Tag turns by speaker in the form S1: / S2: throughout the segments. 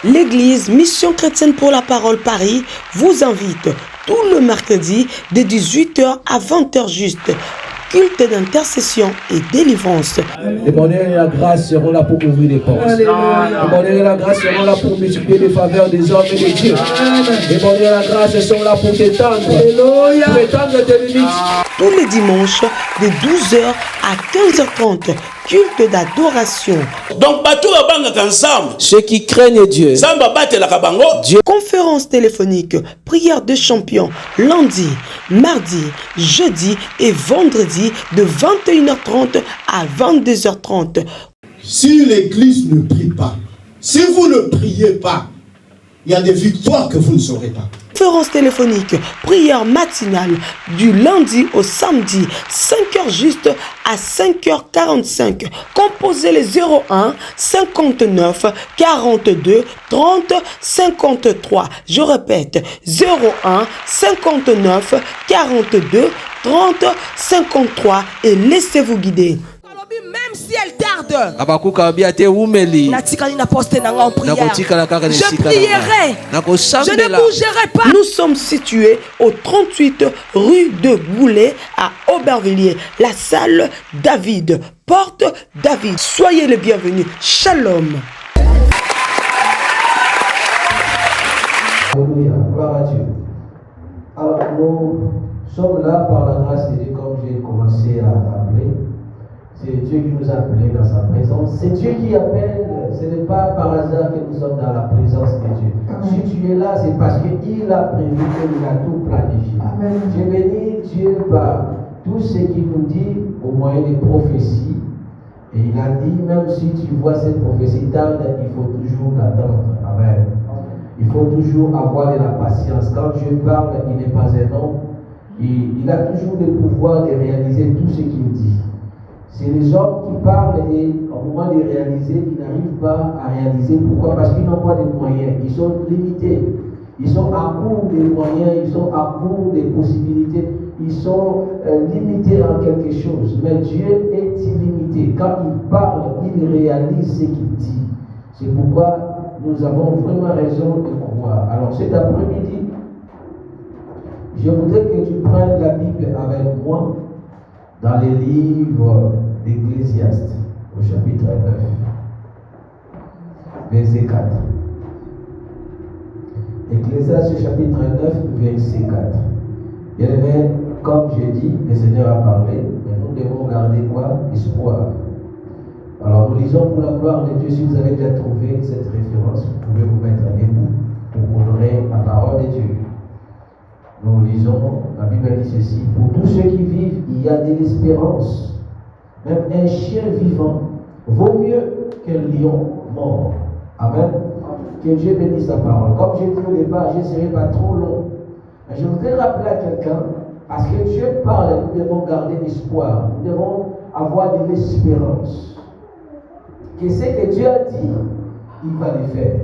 S1: L'église Mission Chrétienne pour la Parole Paris vous invite tout le mercredi de 18h à 20h juste. Culte d'intercession et délivrance.
S2: Le bonheur et la grâce seront là pour ouvrir les portes. Le bonheur et la grâce seront là pour multiplier les faveurs des hommes et des dieux. Le bonheur et la grâce sont là pour t'étendre. Pour étendre tes limites.
S1: Tous les dimanches de 12h à 15h30. Culte d'adoration.
S3: Donc, ensemble.
S2: Ceux qui craignent Dieu.
S3: Dieu.
S1: Conférence téléphonique, prière de champions, lundi, mardi, jeudi et vendredi de 21h30 à 22h30.
S4: Si l'église ne prie pas, si vous ne priez pas, il y a des victoires que vous ne saurez pas.
S1: Conférence téléphonique, prière matinale du lundi au samedi, 5h juste à 5h45. Composez les 01 59 42 30 53. Je répète, 01 59 42 30 53 et laissez-vous guider.
S5: Même si elle tarde, je prierai, je ne bougerai pas.
S1: Nous sommes situés au 38 rue de Goulet à Aubervilliers, la salle David, porte David. Soyez les bienvenus. Shalom.
S2: Alléluia, gloire à Dieu. Alors nous sommes là par la grâce de Dieu, comme j'ai commencé à appeler. C'est Dieu qui nous a appelés dans sa présence. C'est Dieu qui appelle. Ce n'est pas par hasard que nous sommes dans la présence de Dieu. Si tu es là, c'est parce qu'il a prévu, qu'il a tout planifié. Je bénis Dieu par tout ce qu'il nous dit au moyen des prophéties. Et il a dit, même si tu vois cette prophétie tarde, il faut toujours l'attendre. Amen. Il faut toujours avoir de la patience. Quand Dieu parle, il n'est pas un homme. Il a toujours le pouvoir de réaliser tout ce qu'il dit. C'est les hommes qui parlent et au moment de réaliser, ils n'arrivent pas à réaliser. Pourquoi? Parce qu'ils n'ont pas de moyens. Ils sont limités. Ils sont à court des moyens, ils sont à court des possibilités. Ils sont limités en quelque chose. Mais Dieu est illimité. Quand il parle, il réalise ce qu'il dit. C'est pourquoi nous avons vraiment raison de croire. Alors cet après-midi, je voudrais que tu prennes la Bible avec moi dans les livres d'Ecclésiaste, au chapitre 9, verset 4. Ecclésiaste, chapitre 9, verset 4. Bien aimé, comme j'ai dit, le Seigneur a parlé, mais nous devons garder quoi? Espoir. Alors nous lisons pour la gloire de Dieu. Si vous avez déjà trouvé cette référence, vous pouvez vous mettre debout pour honorer la parole de Dieu. Nous lisons, la Bible dit ceci: pour tous ceux qui vivent, il y a de l'espérance. Même un chien vivant vaut mieux qu'un lion mort. Amen. Que Dieu bénisse sa parole. Comme j'ai dit au départ, je ne serai pas trop long. Mais je voudrais rappeler à quelqu'un, parce que Dieu parle, nous devons garder l'espoir. Nous devons avoir de l'espérance. Que ce que Dieu a dit, il va le faire.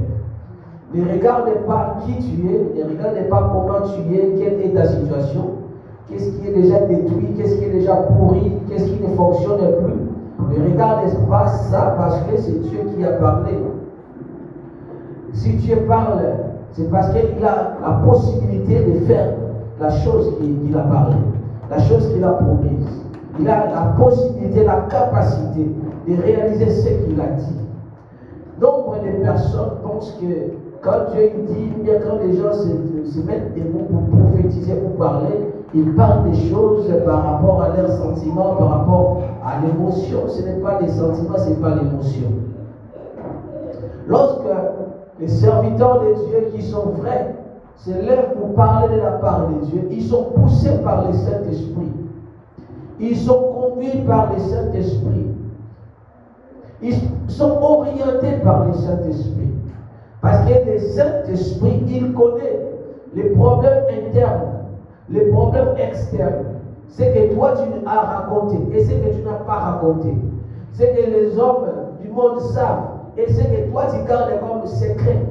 S2: Ne regarde pas qui tu es, ne regarde pas comment tu es, quelle est ta situation, qu'est-ce qui est déjà détruit, qu'est-ce qui est déjà pourri, qu'est-ce qui ne fonctionne plus. Ne regarde pas ça parce que c'est Dieu qui a parlé. Si Dieu parle, c'est parce qu'il a la possibilité de faire la chose qu'il a parlé, la chose qu'il a promise. Il a la possibilité, la capacité de réaliser ce qu'il a dit. Nombre de personnes pensent que quand Dieu dit, bien quand les gens se mettent des mots pour prophétiser, pour parler, ils parlent des choses par rapport à leurs sentiments, par rapport à l'émotion. Ce n'est pas les sentiments, ce n'est pas l'émotion. Lorsque les serviteurs de Dieu qui sont vrais se lèvent pour parler de la part de Dieu, ils sont poussés par le Saint-Esprit. Ils sont conduits par le Saint-Esprit. Ils sont orientés par le Saint-Esprit. Parce que le Saint-Esprit, il connaît les problèmes internes, les problèmes externes. Ce que toi tu as raconté et ce que tu n'as pas raconté. Ce que les hommes du monde savent et ce que toi tu gardes comme secret.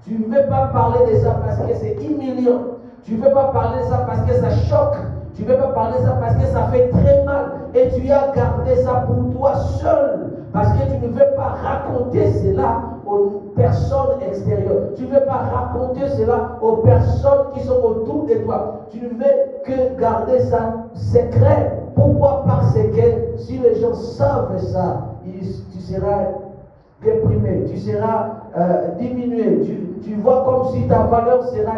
S2: Tu ne veux pas parler de ça parce que c'est humiliant. Tu ne veux pas parler de ça parce que ça choque. Tu ne veux pas parler de ça parce que ça fait très mal. Et tu as gardé ça pour toi seul. Parce que tu ne veux pas raconter cela aux personnes extérieures. Tu ne veux pas raconter cela aux personnes qui sont autour de toi. Tu ne veux que garder ça secret. Pourquoi? Parce que si les gens savent ça, tu seras déprimé, tu seras diminué. Tu vois comme si ta valeur sera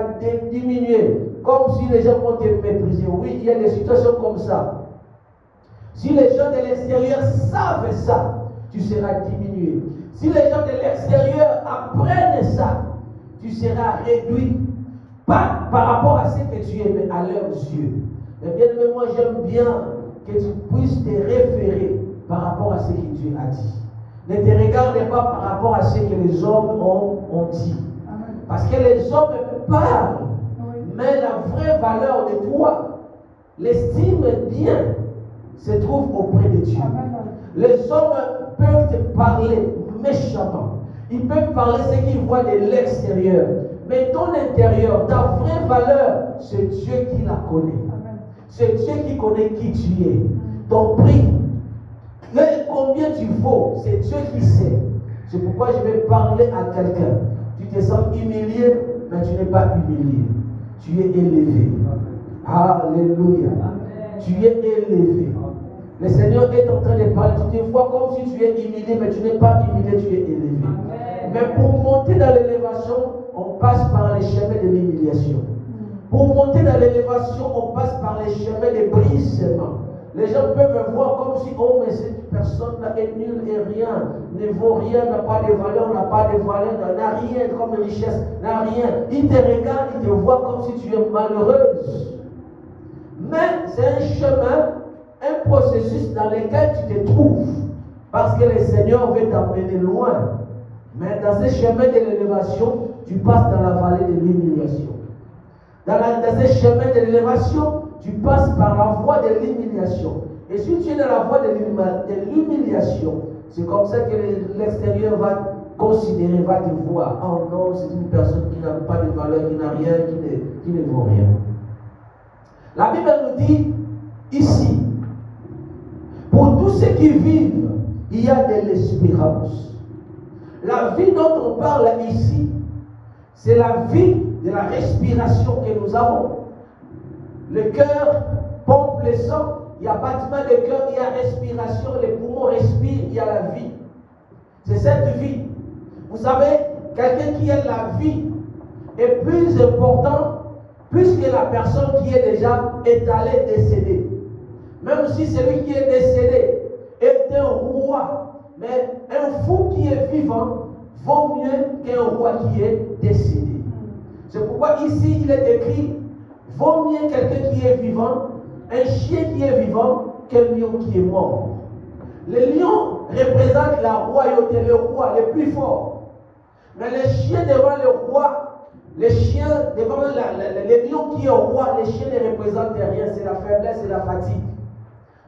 S2: diminuée. Comme si les gens vont te mépriser. Oui, il y a des situations comme ça. Si les gens de l'extérieur savent ça, tu seras diminué. Si les gens de l'extérieur apprennent ça, tu seras réduit. Pas par rapport à ce que tu es, mais à leurs yeux. Mais bien aimé, moi j'aime bien que tu puisses te référer par rapport à ce que Dieu a dit. Ne te regarde pas par rapport à ce que les hommes ont dit. Parce que les hommes parlent, mais la vraie valeur de toi, l'estime bien, se trouve auprès de Dieu. Les hommes peuvent te parler méchamment. Ils peuvent parler ce qu'ils voient de l'extérieur. Mais ton intérieur, ta vraie valeur, c'est Dieu qui la connaît. C'est Dieu qui connaît qui tu es. Ton prix, combien tu vaux, c'est Dieu qui sait. C'est pourquoi je vais parler à quelqu'un. Tu te sens humilié, mais tu n'es pas humilié. Tu es élevé. Alléluia. Tu es élevé. Le Seigneur est en train de parler. Tu te vois comme si tu es humilié, mais tu n'es pas humilié, tu es élevé. Mais pour monter dans l'élévation, on passe par les chemins de l'humiliation. Pour monter dans l'élévation, on passe par les chemins de brisement. Les gens peuvent voir comme si, oh, mais cette personne-là est nulle et rien, ne vaut rien, n'a pas de valeur, n'a pas de valeur, n'a rien comme richesse, n'a rien. Ils te regardent, ils te voient comme si tu es malheureuse. Mais c'est un chemin, un processus dans lequel tu te trouves. Parce que le Seigneur veut t'emmener loin. Mais dans ce chemin de l'élévation, tu passes dans la vallée de l'humiliation. Dans ce chemin de l'élévation, tu passes par la voie de l'humiliation. Et si tu es dans la voie de l'humiliation, c'est comme ça que l'extérieur va considérer, va te voir. Oh non, c'est une personne qui n'a pas de valeur, qui n'a rien, qui ne vaut rien. La Bible nous dit ici, pour tous ceux qui vivent, il y a de l'espérance. La vie dont on parle ici, c'est la vie de la respiration que nous avons. Le cœur pompe le sang, il y a battement de cœur, il y a respiration, les poumons respirent, il y a la vie. C'est cette vie. Vous savez, quelqu'un qui a la vie est plus important plus que la personne qui est déjà étalée, décédée. Même si celui qui est décédé est un roi, mais un fou qui est vivant vaut mieux qu'un roi qui est décédé. C'est pourquoi ici il est écrit, vaut mieux quelqu'un qui est vivant, un chien qui est vivant, qu'un lion qui est mort. Le lion représente la royauté, le roi, le plus fort. Mais les chiens devant le roi, les chiens devant le lion qui est roi, les chiens ne représentent rien, c'est la faiblesse et la fatigue.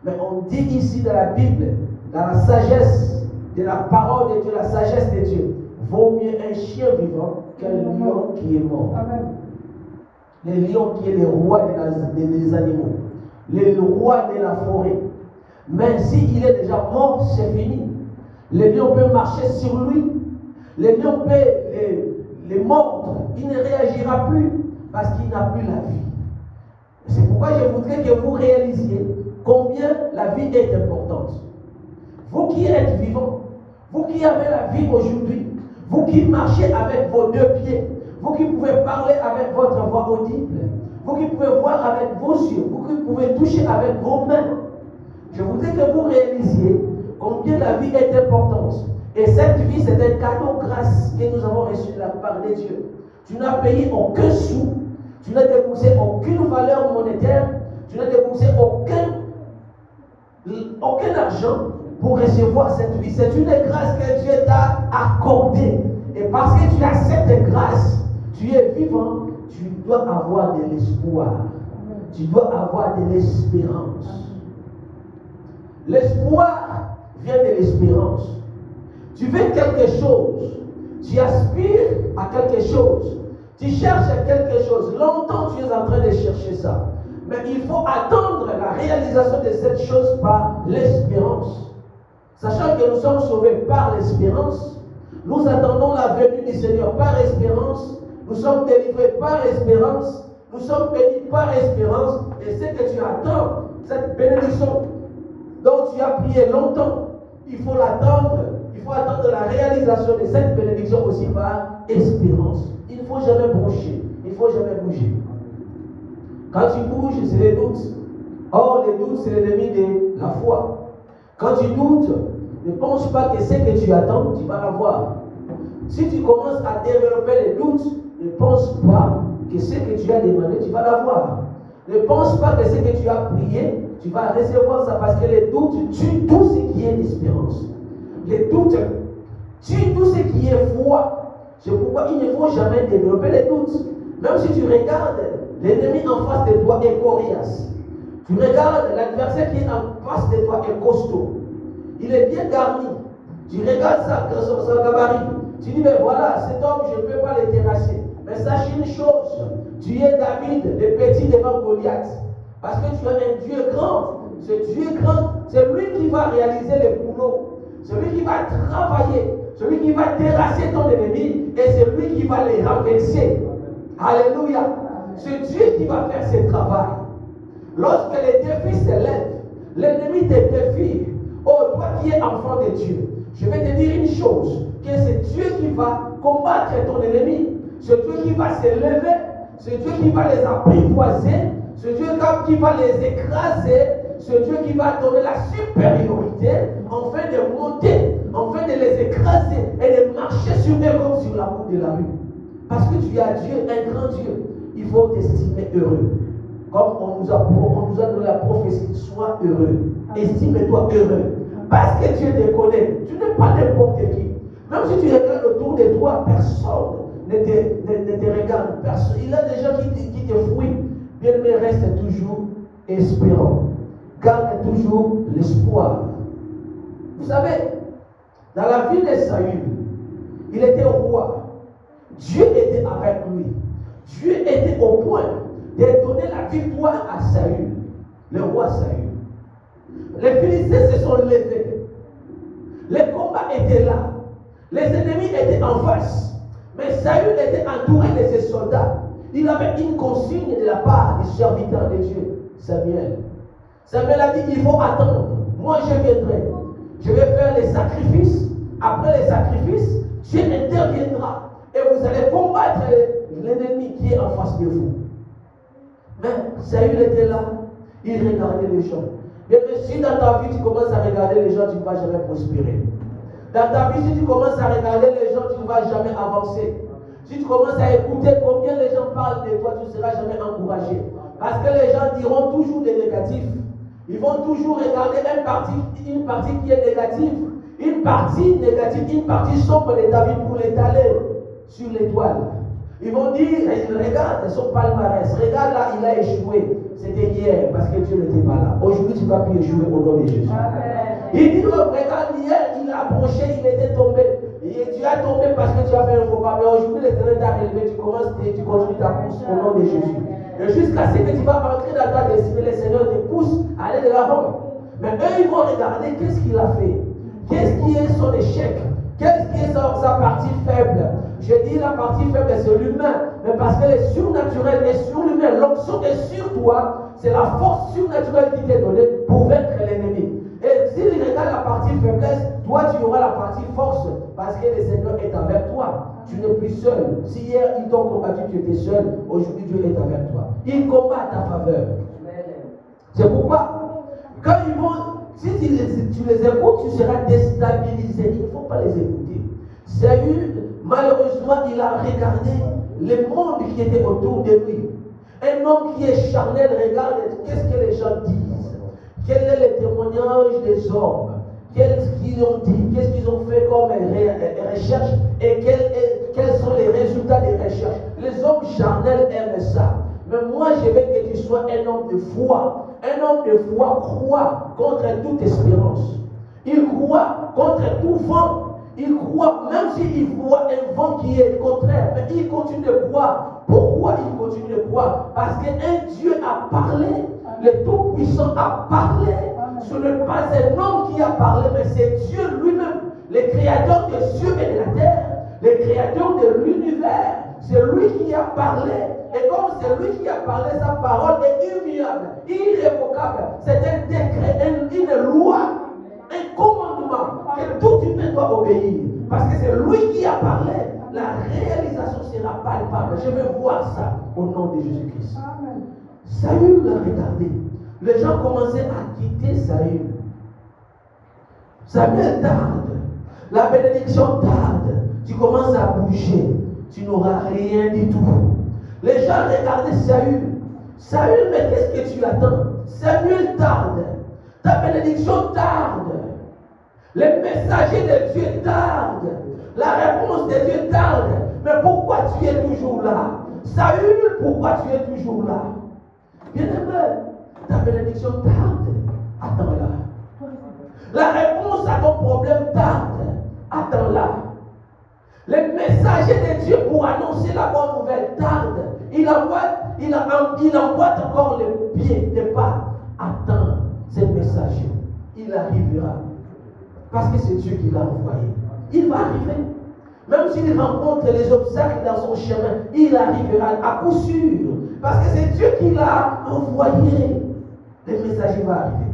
S2: Mais on dit ici dans la Bible, dans la sagesse de la parole de Dieu, la sagesse de Dieu, vaut mieux un chien vivant qu'un lion qui est mort. Amen. Le lion qui est le roi des animaux, le roi de la forêt. Mais s'il est déjà mort, c'est fini. Le lion peut marcher sur lui, le lion peut le mordre, il ne réagira plus parce qu'il n'a plus la vie. C'est pourquoi je voudrais que vous réalisiez combien la vie est importante. Vous qui êtes vivants, vous qui avez la vie aujourd'hui, vous qui marchez avec vos deux pieds, vous qui pouvez parler avec votre voix audible, vous qui pouvez voir avec vos yeux, vous qui pouvez toucher avec vos mains, je voudrais que vous réalisiez combien la vie est importante. Et cette vie, c'est un cadeau grâce que nous avons reçu de la part de Dieu. Tu n'as payé aucun sou, tu n'as déboursé aucune valeur monétaire, tu n'as déboursé aucun argent pour recevoir cette vie. C'est une grâce que Dieu t'a accordée. Et parce que tu as cette grâce, tu es vivant, tu dois avoir de l'espoir. Tu dois avoir de l'espérance. L'espoir vient de l'espérance. Tu veux quelque chose, tu aspires à quelque chose, tu cherches quelque chose. Longtemps tu es en train de chercher ça. Mais il faut attendre la réalisation de cette chose par l'espérance. Sachant que nous sommes sauvés par l'espérance, nous attendons la venue du Seigneur par espérance, nous sommes délivrés par espérance, nous sommes bénis par espérance, et c'est que tu attends cette bénédiction dont tu as prié longtemps, il faut l'attendre, il faut attendre la réalisation de cette bénédiction aussi par espérance. Il ne faut jamais broncher, il ne faut jamais bouger. Quand tu bouges, c'est les doutes. Or, les doutes, c'est l'ennemi de la foi. Quand tu doutes, ne pense pas que ce que tu attends, tu vas l'avoir. Si tu commences à développer les doutes, ne pense pas que ce que tu as demandé, tu vas l'avoir. Ne pense pas que ce que tu as prié, tu vas recevoir ça, parce que les doutes tuent tout ce qui est espérance. Les doutes tuent tout ce qui est foi. C'est pourquoi il ne faut jamais développer les doutes. Même si tu regardes, l'ennemi en face de toi est coriace. Tu regardes, l'adversaire qui est en face de toi est costaud. Il est bien garni. Tu regardes ça, son gabarit. Tu dis, mais voilà, cet homme, je ne peux pas le terrasser. Mais sache une chose, tu es David, le petit devant Goliath. Parce que tu as un Dieu grand. Ce Dieu grand, c'est lui qui va réaliser le boulot. C'est lui qui va travailler. C'est lui qui va terrasser ton ennemi. Et c'est lui qui va les renverser. Alléluia. C'est Dieu qui va faire ce travail. Lorsque les défis s'élèvent, l'ennemi te défie. Oh, toi qui es enfant de Dieu, je vais te dire une chose, que c'est Dieu qui va combattre ton ennemi. C'est Dieu qui va se lever. C'est Dieu qui va les apprivoiser. C'est Dieu qui va les écraser. C'est Dieu qui va donner la supériorité afin de monter, afin de les écraser et de marcher sur eux comme sur la boue de la rue. Parce que tu as Dieu, un grand Dieu. Il faut t'estimer heureux. Comme on nous a donné la prophétie, sois heureux. Estime-toi heureux. Parce que Dieu te connaît. Tu n'es pas n'importe qui. Même si tu regardes autour de toi, personne ne te regarde. Personne. Il y a des gens qui te fuient. Bien-aimé, reste toujours espérant. Garde toujours l'espoir. Vous savez, dans la ville de Saül, il était roi. Dieu était avec lui. Dieu était au point de donner la victoire à Saül, le roi Saül. Les Philistins se sont levés. Les combats étaient là. Les ennemis étaient en face. Mais Saül était entouré de ses soldats. Il avait une consigne de la part du serviteur de Dieu, Samuel. Samuel a dit, il faut attendre. Moi, je viendrai. Je vais faire les sacrifices. Après les sacrifices, Dieu interviendra. Et vous allez combattre l'ennemi qui est en face de vous. Mais Saül était là. Il regardait les gens. Et si dans ta vie, tu commences à regarder les gens, tu ne vas jamais prospérer. Dans ta vie, si tu commences à regarder les gens, tu ne vas jamais avancer. Si tu commences à écouter combien les gens parlent de toi, tu ne seras jamais encouragé. Parce que les gens diront toujours des négatifs. Ils vont toujours regarder une partie qui est négative. Une partie négative, une partie sombre de ta vie pour l'étaler sur l'étoile. Ils vont dire, regarde son palmarès, regarde là, il a échoué. C'était hier parce que Dieu n'était pas là. Aujourd'hui, tu ne vas plus échouer au nom de Jésus. Amen. Il dit, regarde, hier, il a approché, il était tombé. Et tu as tombé parce que tu as fait un faux pas. Mais aujourd'hui, l'Éternel t'a relevé, tu continues ta course au nom de Jésus. Et jusqu'à ce que tu vas entrer dans ta destinée, le Seigneur te pousse à aller de l'avant. Mais eux, ils vont regarder qu'est-ce qu'il a fait. Qu'est-ce qui est son échec. Qu'est-ce qui est sa partie faible. Je dis la partie faible, c'est l'humain. Mais parce qu'elle est surnaturelle et sur l'humain. L'onction est sur toi. C'est la force surnaturelle qui t'est donnée pour vaincre l'ennemi. Et s'il regarde la partie faiblesse, toi tu auras la partie force. Parce que le Seigneur est avec toi. Tu n'es plus seul. Si hier ils t'ont combattu, tu étais seul. Aujourd'hui Dieu est avec toi. Il combat à ta faveur. C'est pourquoi, quand ils vont, si tu les écoutes, tu seras déstabilisé. Il ne faut pas les écouter. Saül, malheureusement, il a regardé le monde qui était autour de lui. Un homme qui est charnel regarde qu'est-ce que les gens disent. Quel est le témoignage des hommes? Qu'est-ce qu'ils ont dit? Qu'est-ce qu'ils ont fait comme recherche? Et quels sont les résultats des recherches? Les hommes charnels aiment ça. Mais moi, je veux que tu sois un homme de foi. Un homme de foi croit contre toute espérance. Il croit contre tout vent. Il croit, même s'il voit un vent qui est contraire, mais il continue de croire. Pourquoi il continue de croire? Parce qu'un Dieu a parlé, le Tout-Puissant a parlé. Ce n'est pas un homme qui a parlé, mais c'est Dieu lui-même, le créateur des cieux et de la terre, le créateur de l'univers. C'est lui qui a parlé. Et comme c'est lui qui a parlé, sa parole est immuable, irrévocable. C'est un décret, une loi, un commandement que tout humain doit obéir. Parce que c'est lui qui a parlé. La réalisation sera palpable. Je veux voir ça au nom de Jésus-Christ. Saül l'a regardé. Les gens commençaient à quitter Saül. Samuel tarde. La bénédiction tarde. Tu commences à bouger. Tu n'auras rien du tout. Les gens regardaient Saül. Saül, mais qu'est-ce que tu attends? Samuel tarde. Ta bénédiction tarde. Les messagers de Dieu tardent. La réponse de Dieu tarde. Mais pourquoi tu es toujours là? Saül, pourquoi tu es toujours là? Bien-aimé, ta bénédiction tarde. Attends-la. La réponse à ton problème tarde. Attends-la. Les messagers de Dieu pour annoncer la bonne nouvelle tardent. Il emboîte encore les pieds, les pas. Attends, ces messagers. Il arrivera. Parce que c'est Dieu qui l'a envoyé. Il va arriver. Même s'il rencontre les obstacles dans son chemin, il arrivera à coup sûr. Parce que c'est Dieu qui l'a envoyé. Les messagers vont arriver.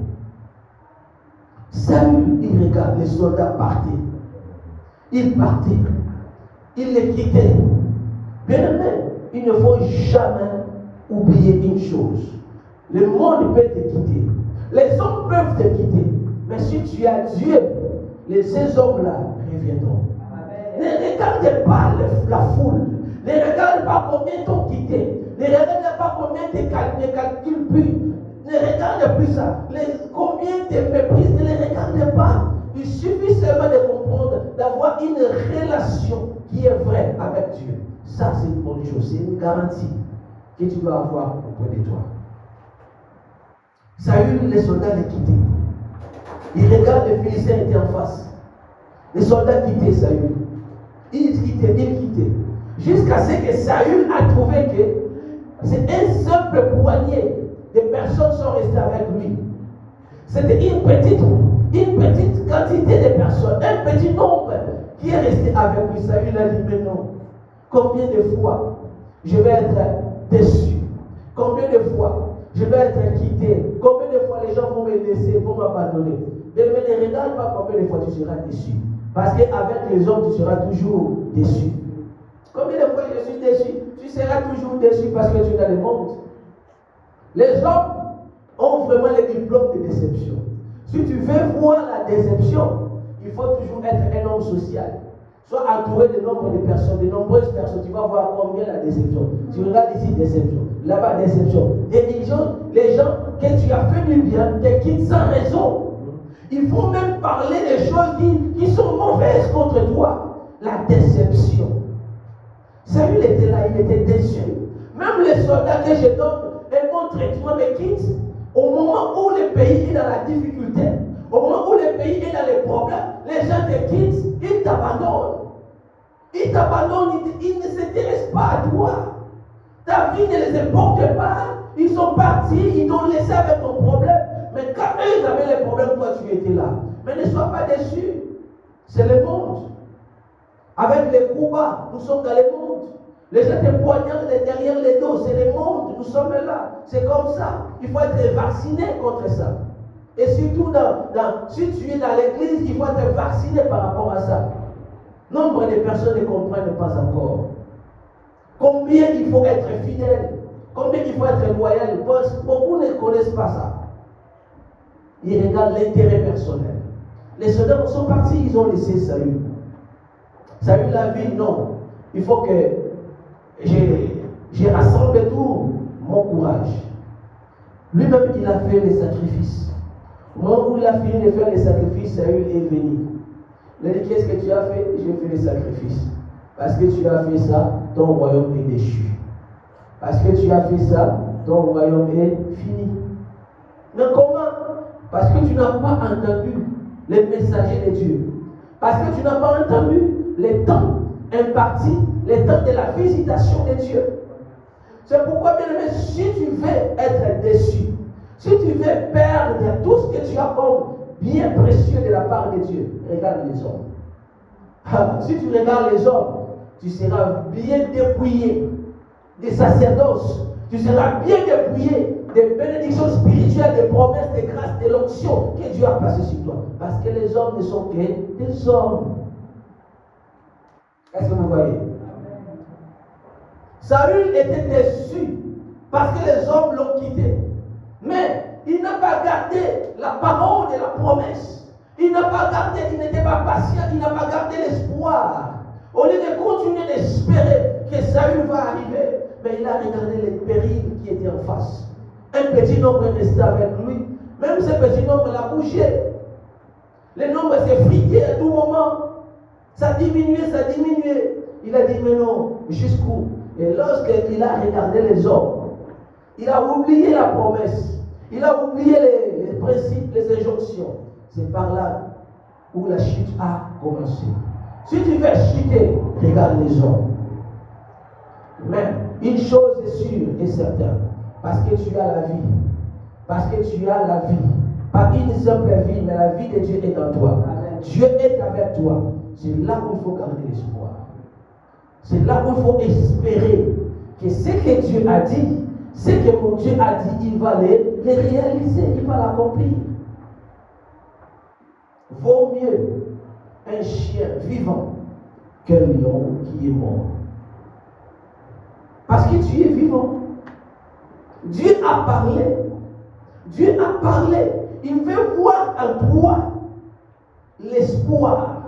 S2: Saül, il regarde, les soldats partaient. Ils partaient. Ils les quittaient. Bien aimé, il ne faut jamais oublier une chose. Le monde peut te quitter. Les hommes peuvent te quitter. Mais si tu as Dieu, ces hommes-là reviendront. Ne regarde pas la foule. Ne regarde pas combien t'ont quitté. Ne regarde pas combien ne calculent plus. Ne regarde plus ça. Combien te méprisent. Ne les regarde pas. Il suffit seulement de comprendre, d'avoir une relation qui est vraie avec Dieu. Ça, c'est une bonne chose. C'est une garantie que tu dois avoir auprès de toi. Saül, les soldats les quittaient. Il regarde les Philistins étaient en face. Les soldats quittaient Saül. Ils quittaient. Jusqu'à ce que Saül a trouvé que c'est un simple poignée de personnes sont restées avec lui. C'était une petite quantité de personnes, un petit nombre qui est resté avec lui. Saül a dit, mais non. Combien de fois je vais être déçu? Combien de fois je vais être quitté? Combien de fois les gens vont me laisser, vont m'abandonner? Mais ne regarde pas combien de fois tu seras déçu. Parce qu'avec les hommes, tu seras toujours déçu. Combien de fois je suis déçu? Tu seras toujours déçu parce que tu es dans le monde. Les hommes ont vraiment le diplôme de déception. Si tu veux voir la déception, il faut toujours être un homme social. Sois entouré de nombreuses personnes. Tu vas voir combien la déception. Tu regardes ici, déception. Là-bas, déception. Et les gens que tu as fait du bien, te quittent sans raison. Il faut même parler des choses qui sont mauvaises contre toi. La déception. Saül était là, il était déçu. Même les soldats que je donne un bon traitement me quittent. Au moment où le pays est dans la difficulté, au moment où le pays est dans les problèmes, les gens te quittent, ils t'abandonnent. Ils t'abandonnent, ils ne s'intéressent pas à toi. Ta vie ne les importe pas. Ils sont partis, ils t'ont laissé avec ton problème. Mais quand eux ils avaient les problèmes, toi tu étais là. Mais ne sois pas déçu. C'est le monde. Avec les coups bas, nous sommes dans le monde. Les gens te poignardent derrière les dos, c'est le monde, nous sommes là. C'est comme ça. Il faut être vacciné contre ça. Et surtout, si tu es dans l'église, il faut être vacciné par rapport à ça. Nombre de personnes ne comprennent pas encore. Combien il faut être fidèle, combien il faut être loyal. Beaucoup ne connaissent pas ça. Ils regardent l'intérêt personnel. Les soldats sont partis, ils ont laissé Saül. Saül a dit non, il faut que j'ai rassemblé tout mon courage. Lui-même, il a fait les sacrifices. Au moment où il a fini de faire les sacrifices, Saül est venu. Il a dit, qu'est-ce que tu as fait? J'ai fait les sacrifices. Parce que tu as fait ça, ton royaume est déchu. Parce que tu as fait ça, ton royaume est fini. Mais comment? Parce que tu n'as pas entendu les messagers de Dieu. Parce que tu n'as pas entendu les temps impartis, les temps de la visitation de Dieu. C'est pourquoi, bien aimé, si tu veux être déçu, Si tu veux perdre tout ce que tu as comme bien précieux de la part de Dieu, regarde les hommes. Si tu regardes les hommes, tu seras bien dépouillé des sacerdoces, tu seras bien dépouillé des bénédictions spirituelles, des promesses, des grâces, de l'onction que Dieu a placées sur toi. Parce que les hommes ne sont que des hommes. Est-ce que vous voyez? Saül était déçu parce que les hommes l'ont quitté. Mais il n'a pas gardé la parole de la promesse. Il n'a pas gardé, il n'était pas patient, il n'a pas gardé l'espoir. Au lieu de continuer d'espérer que Saül va arriver, mais il a regardé les périls qui étaient en face. Un petit nombre est resté avec lui. Même ce petit nombre l'a bougé. Le nombre s'est frité à tout moment. Ça diminuait, ça diminuait. Il a dit, mais non, jusqu'où? Et lorsqu'il a regardé les hommes, il a oublié la promesse. Il a oublié les principes, les injonctions. C'est par là où la chute a commencé. Si tu veux chuter, regarde les hommes. Mais une chose est sûre et certaine. Parce que tu as la vie. Parce que tu as la vie. Pas une simple vie, mais la vie de Dieu est en toi. Dieu est avec toi. C'est là où il faut garder l'espoir. C'est là où il faut espérer que ce que Dieu a dit, ce que mon Dieu a dit, il va les réaliser, il va l'accomplir. Vaut mieux un chien vivant qu'un lion qui est mort. Parce que tu es vivant. Dieu a parlé. Dieu a parlé. Il veut voir en toi l'espoir.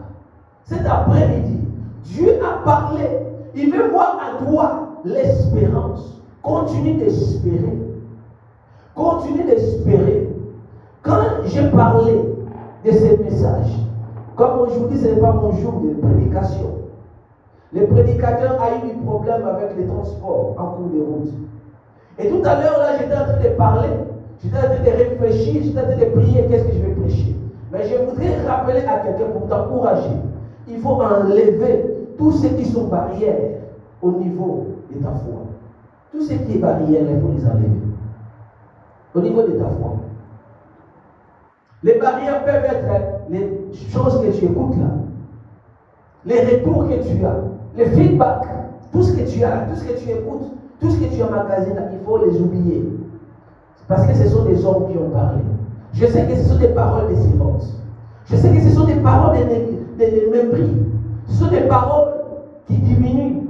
S2: Cet après-midi, Dieu a parlé. Il veut voir en toi l'espérance. Continue d'espérer. Continue d'espérer. Quand j'ai parlé de ces messages, comme aujourd'hui, ce n'est pas mon jour de prédication. Le prédicateur a eu des problèmes avec les transports en cours de route. Et tout à l'heure, là, j'étais en train de parler, j'étais en train de réfléchir, j'étais en train de prier, qu'est-ce que je vais prêcher. Mais je voudrais rappeler à quelqu'un pour t'encourager. Il faut enlever tous ceux qui sont barrières au niveau de ta foi. Tout ce qui est barrière, il faut les enlever. Au niveau de ta foi. Les barrières peuvent être les choses que tu écoutes là, les retours que tu as, les feedbacks, tout ce que tu as, tout ce que tu écoutes, tout ce que tu emmagasines là, il faut les oublier. Parce que ce sont des hommes qui ont parlé. Je sais que ce sont des paroles décevantes. Je sais que ce sont des paroles de mépris. Ce sont des paroles qui diminuent.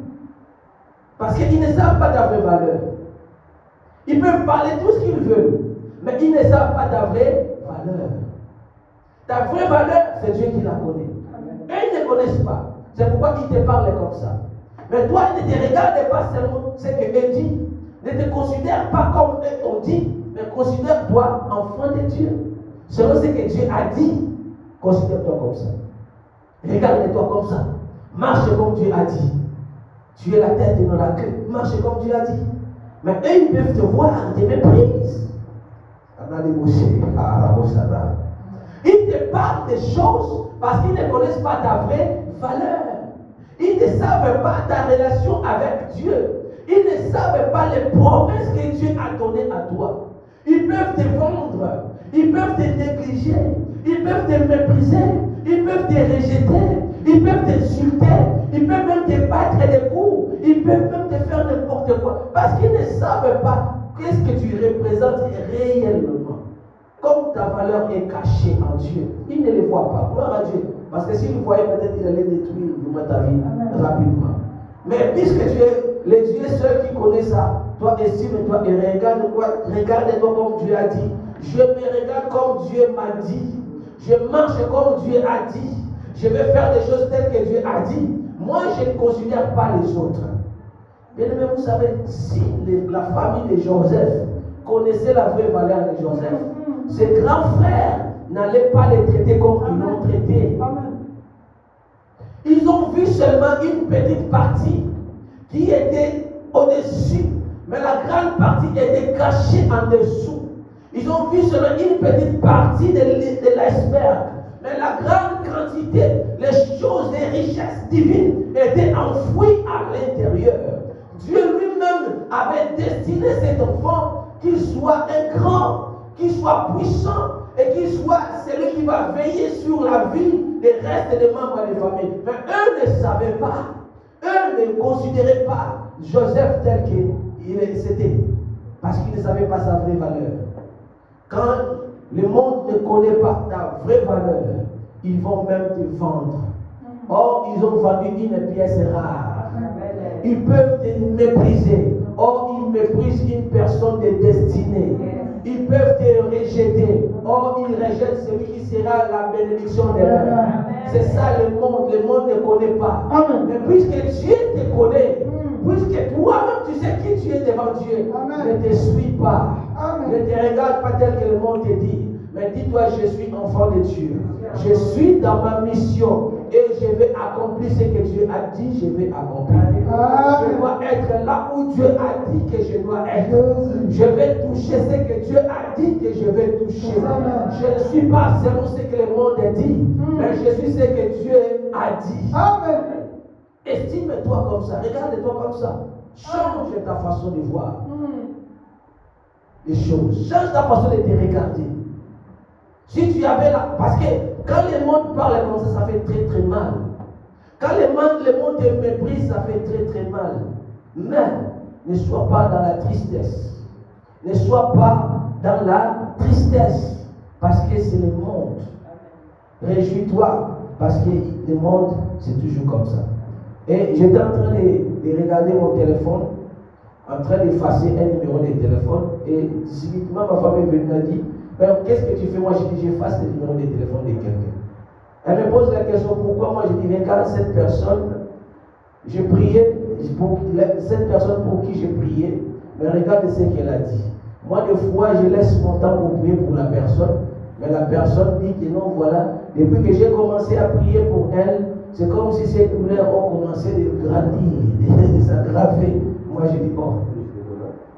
S2: Parce qu'ils ne savent pas ta vraie valeur. Ils peuvent parler tout ce qu'ils veulent, mais ils ne savent pas ta vraie valeur. Ta vraie valeur, c'est Dieu qui la connaît. Et ils ne connaissent pas. C'est pourquoi ils te parlent comme ça. Mais toi, ne te regarde pas seulement ce qu'eux disent. Ne te considère pas comme eux ont dit, mais considère-toi enfant de Dieu. Selon ce que Dieu a dit, considère-toi comme ça. Regarde-toi comme ça. Marche comme Dieu a dit. Tu es la tête et non la queue. Marche comme Dieu a dit. Mais eux, ils peuvent te voir, te méprisent. Ils te parlent des choses parce qu'ils ne connaissent pas ta vraie valeur. Ils ne savent pas ta relation avec Dieu. Ils ne savent pas les promesses que Dieu a données à toi. Ils peuvent te vendre. Ils peuvent te négliger. Ils peuvent te mépriser. Ils peuvent te rejeter. Ils peuvent t'insulter. Ils peuvent même te battre des coups. Ils peuvent même te faire n'importe quoi. Parce qu'ils ne savent pas qu'est-ce que tu représentes réellement. Comme ta valeur est cachée en Dieu, ils ne les voient pas. Gloire à Dieu. Parce que s'ils le voyaient, peut-être ils allaient détruire ta vie rapidement. Mais puisque tu es le Dieu seul qui connaît ça, toi estime-toi et regarde-toi comme Dieu a dit. Je me regarde comme Dieu m'a dit. Je marche comme Dieu a dit. Je vais faire des choses telles que Dieu a dit. Moi, je ne considère pas les autres. Bien aimé, vous savez, si la famille de Joseph connaissait la vraie valeur de Joseph, ses grands frères n'allaient pas les traiter comme ils l'ont traité. Ils ont vu seulement une petite partie qui était au-dessus, mais la grande partie était cachée en dessous. Ils ont vu seulement une petite partie de l'iceberg, mais la grande quantité, les choses, les richesses divines étaient enfouies à l'intérieur. Dieu lui-même avait destiné cet enfant qu'il soit un grand, qu'il soit puissant et qu'il soit celui qui va veiller sur la vie des restes des membres de la famille. Mais eux ne savaient pas, eux ne considéraient pas Joseph tel qu'il c'était, parce qu'ils ne savaient pas sa vraie valeur. Quand le monde ne connaît pas ta vraie valeur, ils vont même te vendre. Or, ils ont vendu une pièce rare. Ils peuvent te mépriser. Or, ils méprisent une personne de destinée. Ils peuvent te rejeter. Or, ils rejettent celui qui sera la bénédiction de l'homme. C'est ça le monde. Le monde ne connaît pas. Mais puisque Dieu te connaît, puisque toi-même tu sais qui tu es devant Dieu, ne te suis pas. Ne te regarde pas tel que le monde te dit. Mais dis-toi, je suis enfant de Dieu. Je suis dans ma mission. Et je vais accomplir ce que Dieu a dit, je vais accomplir. Je dois être là où Dieu a dit que je dois être. Je vais toucher ce que Dieu a dit que je vais toucher. Je ne suis pas selon ce que le monde dit, mais je suis ce que Dieu a dit. Estime-toi comme ça, regarde-toi comme ça. Change ta façon de voir les choses. Change ta façon de te regarder. Si tu avais là, parce que quand le monde parle comme ça fait très très mal. Quand le monde te méprise, ça fait très très mal. Mais ne sois pas dans la tristesse. Ne sois pas dans la tristesse, parce que c'est le monde. Réjouis-toi, parce que le monde, c'est toujours comme ça. Et j'étais en train de regarder mon téléphone, en train d'effacer un numéro de téléphone, et subitement ma femme est venue et m'a dit, qu'est-ce que tu fais? Moi, je dis, j'efface le numéro de téléphone de quelqu'un. Elle me pose la question, pourquoi? Moi, je dis, regarde cette personne, j'ai prié pour cette personne pour qui j'ai prié, mais regarde ce qu'elle a dit. Moi, des fois, je laisse mon temps pour prier pour la personne, mais la personne dit que non, voilà, depuis que j'ai commencé à prier pour elle, c'est comme si ces douleurs ont commencé de grandir, de s'aggraver. Moi, je dis, oh,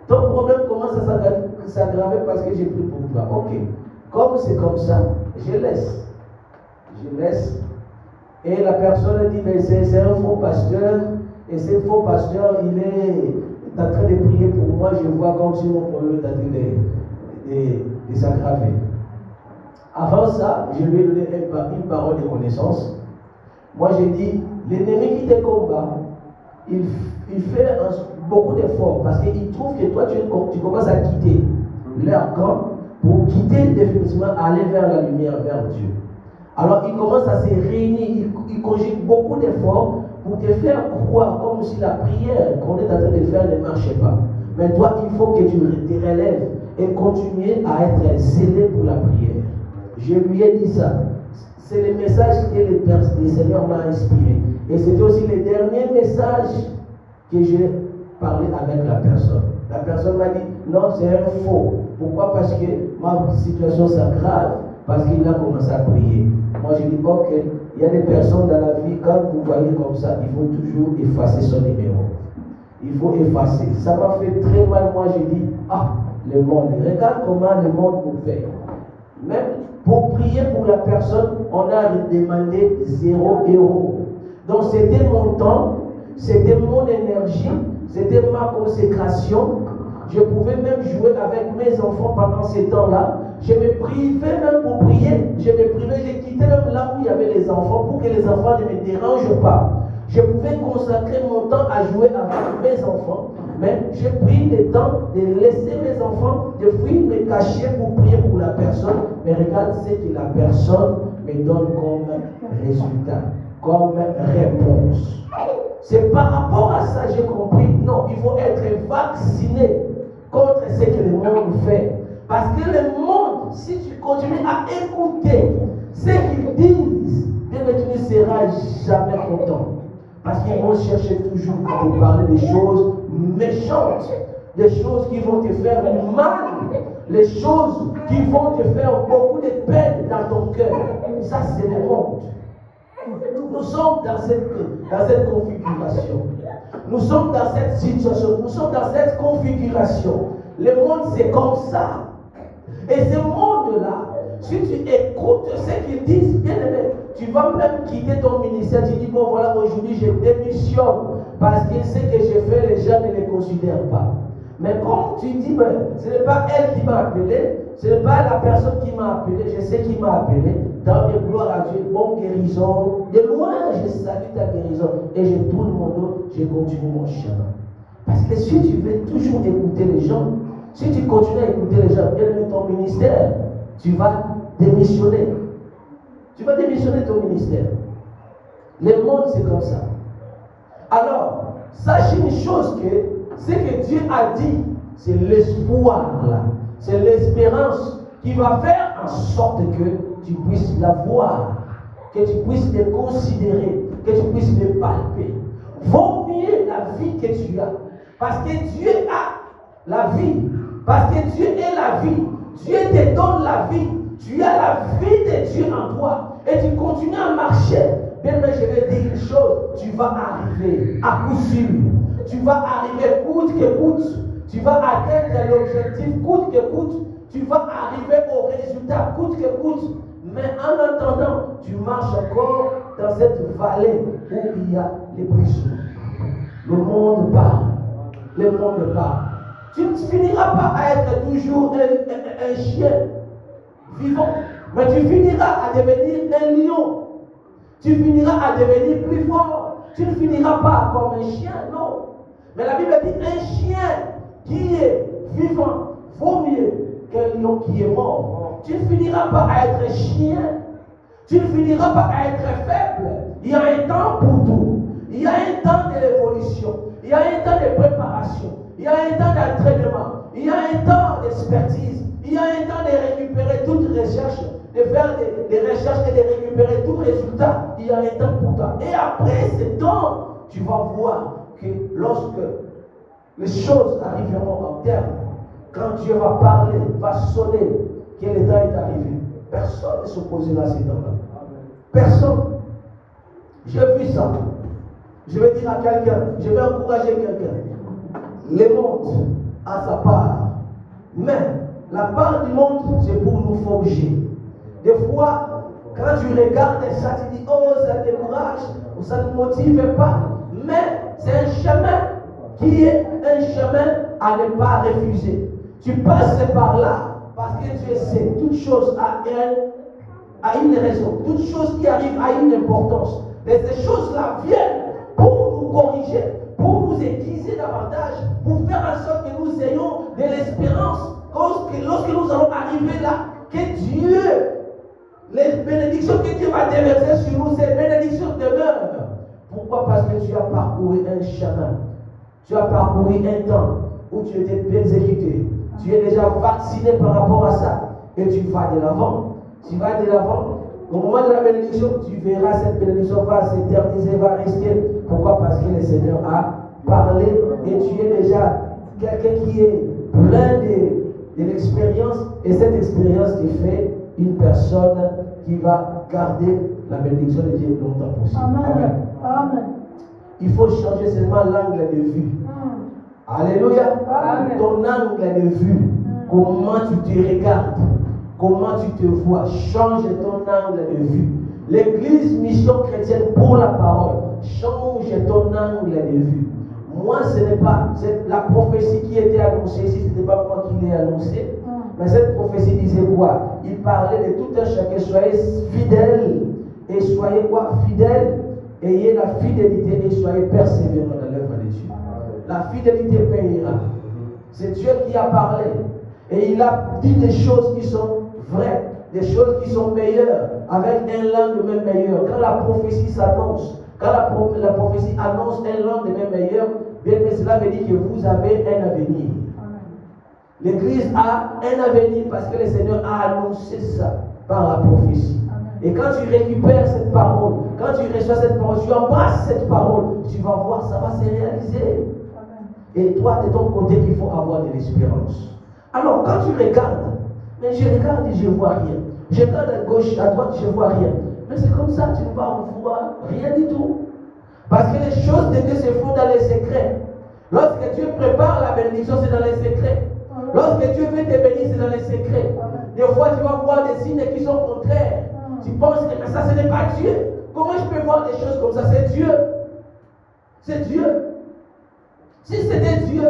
S2: ton problème commence à s'aggraver parce que j'ai prié pour toi. Ok, comme c'est comme ça, je laisse. Je laisse. Et la personne dit, mais c'est un faux pasteur. Et ce faux pasteur, il est en train de prier pour moi. Je vois comme si mon problème est en train de s'aggraver. Avant ça, je lui ai donné une parole de connaissance. Moi, j'ai dit, l'ennemi qui te combat, il fait beaucoup d'efforts parce qu'il trouve que toi, tu commences à quitter leur camp pour quitter définitivement, aller vers la lumière, vers Dieu. Alors, il commence à se réunir, il conjugue beaucoup d'efforts pour te faire croire comme si la prière qu'on est en train de faire ne marchait pas. Mais toi, il faut que tu te relèves et continuer à être zélé pour la prière. Je lui ai dit ça. C'est le message que le Seigneur m'a inspiré. Et c'était aussi le dernier message que j'ai parlé avec la personne. La personne m'a dit, non, c'est un faux. Pourquoi? Parce que ma situation s'aggrave, parce qu'il a commencé à prier. Moi, je dis, ok, il y a des personnes dans la vie, quand vous voyez comme ça, il faut toujours effacer son numéro. Il faut effacer. Ça m'a fait très mal. Moi, je dis, le monde. Regarde comment le monde nous fait. Même pour prier pour la personne, on a demandé 0 €. Donc c'était mon temps, c'était mon énergie, c'était ma consécration. Je pouvais même jouer avec mes enfants pendant ces temps-là. Je me privais même pour prier. Je me privais, j'ai quitté même là où il y avait les enfants pour que les enfants ne me dérangent pas. Je pouvais consacrer mon temps à jouer avec mes enfants. Mais j'ai pris le temps de laisser mes enfants, de fuir, me cacher pour prier pour la personne. Mais regarde ce que la personne me donne comme résultat, comme réponse. C'est par rapport à ça que j'ai compris. Non, il faut être vacciné contre ce que le monde fait. Parce que le monde, si tu continues à écouter ce qu'ils disent, tu ne seras jamais content. Parce qu'ils vont chercher toujours à te parler des choses méchantes, des choses qui vont te faire du mal, les choses qui vont te faire beaucoup de peine dans ton cœur. Ça, c'est le monde. Nous sommes dans cette configuration. Nous sommes dans cette situation. Nous sommes dans cette configuration. Le monde, c'est comme ça. Et ce monde-là, si tu écoutes ce qu'ils disent, bien aimé, tu vas même quitter ton ministère. Tu dis, bon voilà, aujourd'hui je démissionne parce que ce que j'ai fait, les gens ne les considèrent pas. Mais comme tu dis, ce n'est pas elle qui m'a appelé, ce n'est pas la personne qui m'a appelé, je sais qui m'a appelé. Dans mes gloires à Dieu, bonne guérison. De loin, je salue ta guérison. Et je tourne mon dos, je continue mon chemin. Parce que si tu veux toujours écouter les gens, si tu continues à écouter les gens, bien aimé ton ministère, tu vas démissionner. Tu vas démissionner ton ministère. Le monde, c'est comme ça. Alors, sache une chose que ce que Dieu a dit, c'est l'espoir là. C'est l'espérance qui va faire en sorte que tu puisses la voir, que tu puisses les considérer, que tu puisses les palper. Vaut mieux la vie que tu as. Parce que Dieu a la vie. Parce que Dieu est la vie. Dieu te donne la vie. Tu as la vie de Dieu en toi. Et tu continues à marcher. Bien, mais je vais dire une chose. Tu vas arriver à coup sûr. Tu vas arriver coûte que coûte. Tu vas atteindre l'objectif coûte que coûte. Tu vas arriver au résultat coûte que coûte. Mais en attendant, tu marches encore dans cette vallée où il y a les brisures. Le monde part. Le monde part. Tu ne finiras pas à être toujours un chien vivant, mais tu finiras à devenir un lion. Tu finiras à devenir plus fort. Tu ne finiras pas comme un chien, non. Mais la Bible dit un chien qui est vivant vaut mieux qu'un lion qui est mort. Tu ne finiras pas à être chien. Tu ne finiras pas à être faible. Il y a un temps pour tout. Il y a un temps de l'évolution. Il y a un temps de préparation. Il y a un temps d'entraînement. Il y a un temps d'expertise. Il y a un temps de récupérer toute recherche, de faire des recherches et de récupérer tout résultat. Il y a un temps pour toi. Et après ce temps, tu vas voir que lorsque les choses arriveront en terme, quand Dieu va parler, va sonner, que le temps est arrivé, personne ne s'opposera à ces temps-là. Personne. J'ai vu ça. Je vais dire à quelqu'un, je vais encourager quelqu'un. Le monde a sa part. Mais la part du monde, c'est pour nous forger. Des fois, quand tu regardes ça, tu dis, oh, ça te décourage, ou ça ne motive pas. Mais c'est un chemin qui est un chemin à ne pas refuser. Tu passes par là parce que tu sais, toute chose a une raison. Toute chose qui arrive a une importance. Et ces choses-là viennent pour nous corriger, pour nous aiguiser davantage, pour faire en sorte que nous ayons de l'espérance. Lorsque nous allons arriver là, que Dieu, les bénédictions que Dieu va déverser sur nous, ces bénédictions demeurent. Pourquoi? Parce que tu as parcouru un chemin. Tu as parcouru un temps où tu étais persécuté. Tu es déjà vacciné par rapport à ça. Et tu vas de l'avant. Tu vas de l'avant. Au moment de la bénédiction, tu verras cette bénédiction va s'éterniser, va rester. Pourquoi? Parce que le Seigneur a parlé et tu es déjà quelqu'un qui est plein de l'expérience. Et cette expérience te fait une personne qui va garder la bénédiction de Dieu longtemps possible. Amen. Amen. Il faut changer seulement l'angle de vue. Alléluia. Amen. Ton angle de vue. Comment tu te regardes. Comment tu te vois. Change ton angle de vue. L'église mission chrétienne pour la parole. Change ton angle de vue. Moi, ce n'est pas la prophétie qui était annoncée ici, ce n'était pas moi qui l'ai annoncée. Mais cette prophétie disait quoi? Il parlait de tout un chacun. Soyez fidèles. Et soyez quoi? Fidèles. Ayez la fidélité et soyez persévérants dans l'œuvre de Dieu. La fidélité payera. C'est Dieu qui a parlé. Et il a dit des choses qui sont vraies, des choses qui sont meilleures, avec un lendemain meilleur. Quand la prophétie s'annonce, quand la prophétie annonce un lendemain meilleur, bien, cela veut dire que vous avez un avenir. L'Église a un avenir parce que le Seigneur a annoncé ça par la prophétie. Et quand tu récupères cette parole, quand tu reçois cette parole, tu embrasses cette parole, tu vas voir, ça va se réaliser. Et toi, de ton côté, il faut avoir de l'espérance. Alors, quand tu regardes, mais je regarde et je ne vois rien. Je regarde à gauche, à droite, je ne vois rien. Mais c'est comme ça, tu ne vas voir rien du tout. Parce que les choses de Dieu se font dans les secrets. Lorsque Dieu prépare la bénédiction, c'est dans les secrets. Lorsque Dieu veut te bénir, c'est dans les secrets. Des fois, tu vas voir des signes qui sont contraires. Tu penses que ça, ce n'est pas Dieu. Comment je peux voir des choses comme ça? C'est Dieu. C'est Dieu. Si c'était Dieu,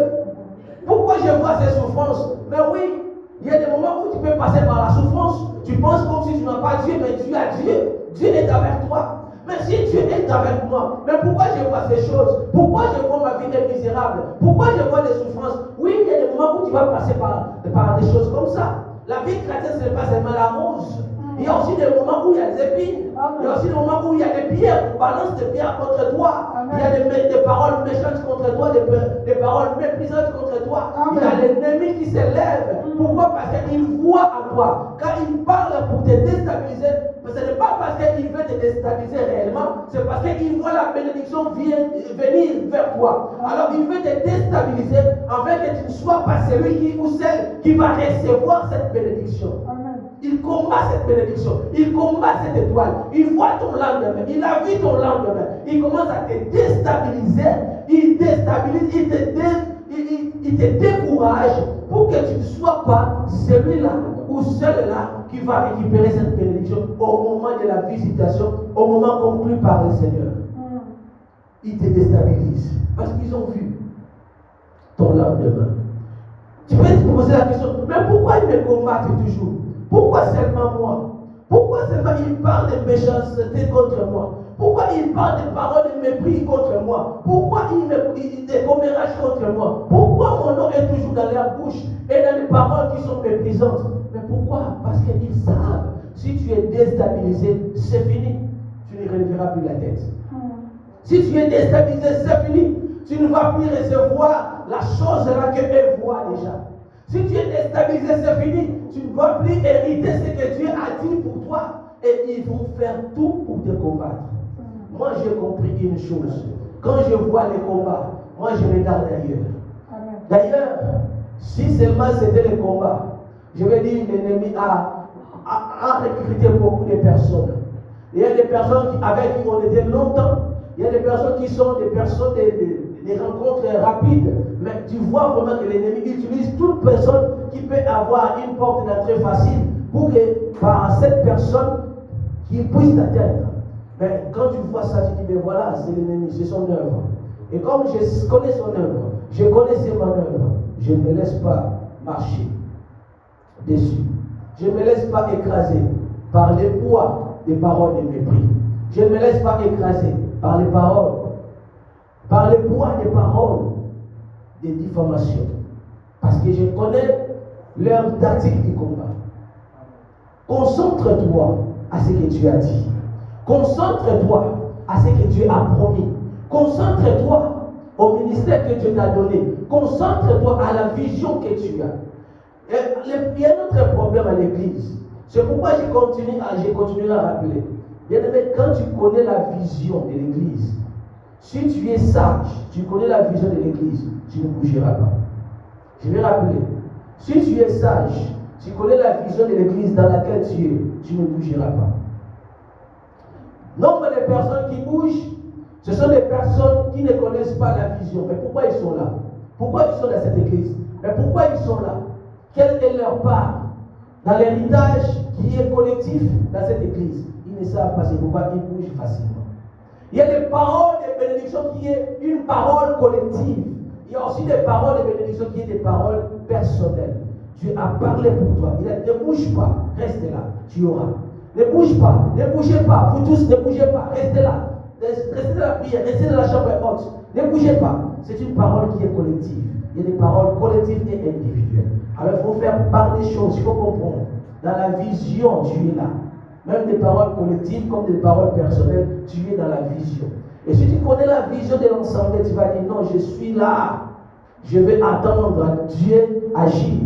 S2: pourquoi je vois ces souffrances? Mais oui, Il y a des moments où tu peux passer par la souffrance. Tu penses comme si tu n'as pas Dieu, mais tu as Dieu. Dieu est avec toi. Mais si Dieu est avec moi, mais pourquoi je vois ces choses? Pourquoi je vois ma vie est misérable? Pourquoi je vois des souffrances? Oui, il y a des moments où tu vas passer par des choses comme ça. La vie chrétienne, ce n'est pas seulement la rose. Il y a aussi des moments où il y a des épines. Il y a aussi des moments où il y a des pierres. On balance des pierres contre toi. Il y a des paroles méchantes contre toi, des paroles méprisantes contre toi. Il y a l'ennemi qui s'élève. Pourquoi? Parce qu'il voit en toi. Quand il parle pour te déstabiliser, ce n'est pas parce qu'il veut te déstabiliser réellement, c'est parce qu'il voit la bénédiction venir vers toi. Alors il veut te déstabiliser afin que tu ne sois pas celui ou celle qui va recevoir cette bénédiction. Il combat cette bénédiction, il combat cette étoile, il voit ton lendemain, il a vu ton lendemain, il commence à te déstabiliser, il déstabilise, il te décourage pour que tu ne sois pas celui-là ou celle-là qui va récupérer cette bénédiction au moment de la visitation, au moment conclu par le Seigneur. Il te déstabilise parce qu'ils ont vu ton lendemain. Tu peux te poser la question, mais pourquoi ils me combattent toujours? Pourquoi seulement moi? Pourquoi seulement ils parlent de méchanceté contre moi? Pourquoi ils parlent de paroles de mépris contre moi? Pourquoi ils des commérages contre moi? Pourquoi mon nom est toujours dans leur bouche et dans les paroles qui sont méprisantes? Mais pourquoi? Parce qu'ils savent, si tu es déstabilisé, c'est fini. Tu ne relèveras plus la tête. Si tu es déstabilisé, c'est fini. Tu ne vas plus recevoir la chose là que eux voient déjà. Si tu es déstabilisé, c'est fini. Tu ne vas plus hériter ce que Dieu a dit pour toi. Et ils vont faire tout pour te combattre. Moi, j'ai compris une chose. Quand je vois les combats, moi, je regarde ailleurs. D'ailleurs, si seulement c'était les combats, je vais dire l'ennemi a recruté beaucoup de personnes. Il y a des personnes avec qui on était longtemps. Il y a des personnes qui sont des personnes des rencontres rapides. Mais tu vois vraiment que l'ennemi utilise toute personne qui peut avoir une porte d'entrée facile pour que par cette personne qu'il puisse t'atteindre. Mais quand tu vois ça, tu dis, mais voilà, c'est l'ennemi, c'est son œuvre. Et comme je connais son œuvre, je connais ses manœuvres, je ne me laisse pas marcher dessus. Je ne me laisse pas écraser par les poids des paroles de mépris. Je ne me laisse pas écraser par les paroles, par les poids des paroles de diffamation. Parce que je connais leur tactique du combat. Concentre-toi à ce que tu as dit. Concentre-toi à ce que Dieu a promis. Concentre-toi au ministère que Dieu t'a donné. Concentre-toi à la vision que tu as. Il y a un autre problème à l'église. C'est pourquoi je continuerai à rappeler. Bien aimé, quand tu connais la vision de l'église, si tu es sage, tu connais la vision de l'église, tu ne bougeras pas. Je vais rappeler. Si tu es sage, tu connais la vision de l'église dans laquelle tu es, tu ne bougeras pas. Nombre de personnes qui bougent, ce sont des personnes qui ne connaissent pas la vision. Mais pourquoi ils sont là? Pourquoi ils sont dans cette église? Mais pourquoi ils sont là? Quelle est leur part dans l'héritage qui est collectif dans cette église? Ils ne savent pas, c'est pourquoi ils bougent facilement. Il y a des paroles de bénédiction qui est une parole collective. Il y a aussi des paroles de bénédiction qui est des paroles personnelles. Dieu a parlé pour toi. Il a dit, ne bouge pas, reste là, tu auras. Ne bouge pas, ne bougez pas, vous tous ne bougez pas, restez là. Restez dans la prière, restez dans la chambre haute. Ne bougez pas. C'est une parole qui est collective. Il y a des paroles collectives et individuelles. Alors il faut faire part des choses, il faut comprendre. Dans la vision, tu es là. Même des paroles collectives comme des paroles personnelles, tu es dans la vision. Et si tu connais la vision de l'ensemble, tu vas dire non, je suis là. Je vais attendre Dieu agir.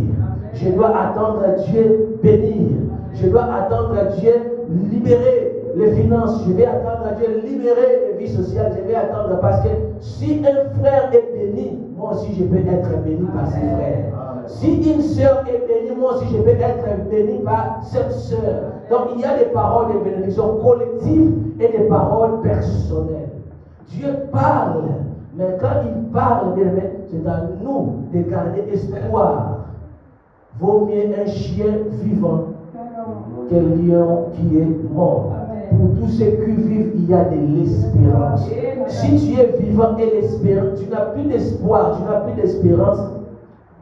S2: Je dois attendre Dieu bénir. Je dois attendre Dieu libérer les finances. Je vais attendre Dieu libérer les vies sociales. Je vais attendre parce que si un frère est béni, moi aussi je peux être béni par ses frères. Si une sœur est bénie, moi aussi je peux être béni par cette sœur. Donc il y a des paroles de bénédiction collectives et des paroles personnelles. Dieu parle, mais quand il parle, c'est à nous de garder espoir. Vaut mieux un chien vivant qu'un lion qui est mort. Pour tous ceux qui vivent, il y a de l'espérance. Si tu es vivant et l'espérance, tu n'as plus d'espoir, tu n'as plus d'espérance.